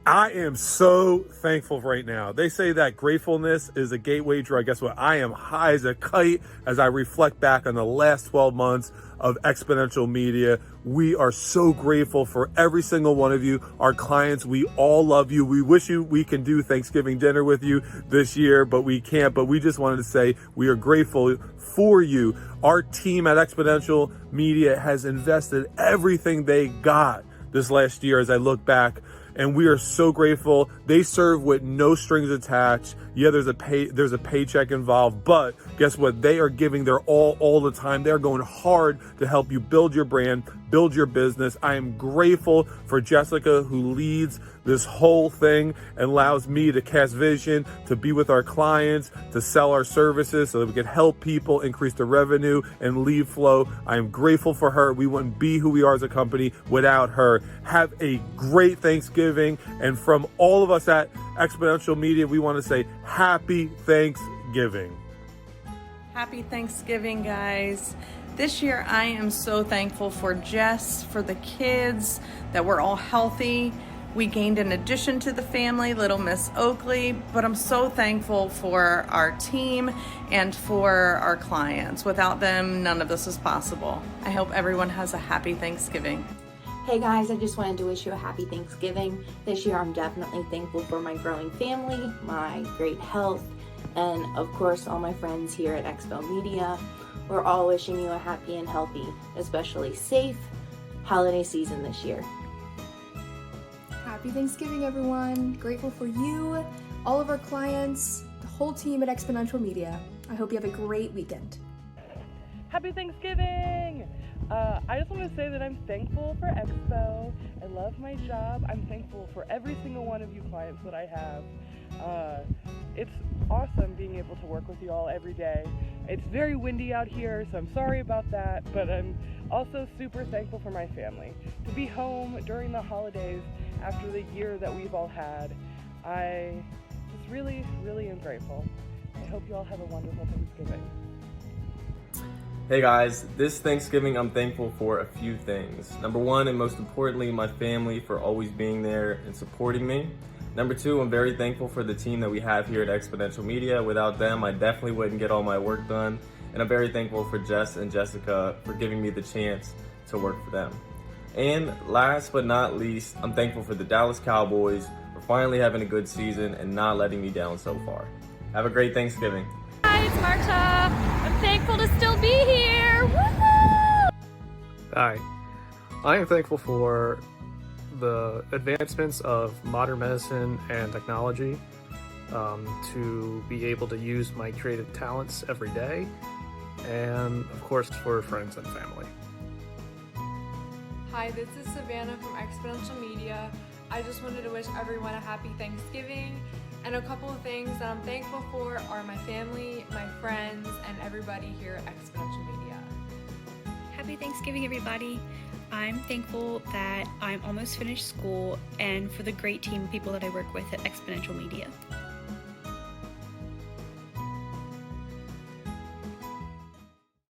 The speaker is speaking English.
I am so thankful right now. They say that gratefulness is a gateway drug. Guess what? I am high as a kite as I reflect back on the last 12 months of Exponential Media. We are so grateful for every single one of you, our clients. We all love you. We wish we can do Thanksgiving dinner with you this year, but we can't. But we just wanted to say we are grateful for you. Our team at Exponential Media has invested everything they got this last year as I look back. And we are so grateful. They serve with no strings attached. Yeah, there's a paycheck involved, but guess what? They are giving their all the time. They're going hard to help you build your brand, build your business. I am grateful for Jessica, who leads this whole thing and allows me to cast vision, to be with our clients, to sell our services so that we can help people increase the revenue and lead flow. I am grateful for her. We wouldn't be who we are as a company without her. Have a great Thanksgiving. And from all of us at Exponential Media, we want to say happy Thanksgiving. Happy Thanksgiving, guys. This year, I am so thankful for Jess, for the kids, that we're all healthy. We gained an addition to the family, little Miss Oakley, but I'm so thankful for our team and for our clients. Without them, none of this is possible. I hope everyone has a happy Thanksgiving. Hey guys, I just wanted to wish you a happy Thanksgiving. This year I'm definitely thankful for my growing family, my great health, and of course all my friends here at Expo Media. We're all wishing you a happy and healthy, especially safe holiday season this year. Happy Thanksgiving, everyone. Grateful for you, all of our clients, the whole team at Exponential Media. I hope you have a great weekend. Happy Thanksgiving! I just want to say that I'm thankful for Expo. I love my job. I'm thankful for every single one of you clients that I have. It's awesome being able to work with you all every day. It's very windy out here, so I'm sorry about that, but I'm also super thankful for my family. To be home during the holidays after the year that we've all had, I just really, really am grateful. I hope you all have a wonderful Thanksgiving. Hey guys, this Thanksgiving I'm thankful for a few things. Number one, and most importantly, my family for always being there and supporting me. Number two, I'm very thankful for the team that we have here at Exponential Media. Without them, I definitely wouldn't get all my work done. And I'm very thankful for Jess and Jessica for giving me the chance to work for them. And last but not least, I'm thankful for the Dallas Cowboys for finally having a good season and not letting me down so far. Have a great Thanksgiving. Hi, it's Marta. I'm thankful to still be here. Woohoo! Hi. I am thankful for the advancements of modern medicine and technology to be able to use my creative talents every day, and of course for friends and family. Hi, this is Savannah from Exponential Media. I just wanted to wish everyone a happy Thanksgiving, and a couple of things that I'm thankful for are my family, my friends, and everybody here at Exponential Media. Happy Thanksgiving, everybody. I'm thankful that I'm almost finished school and for the great team of people that I work with at Exponential Media.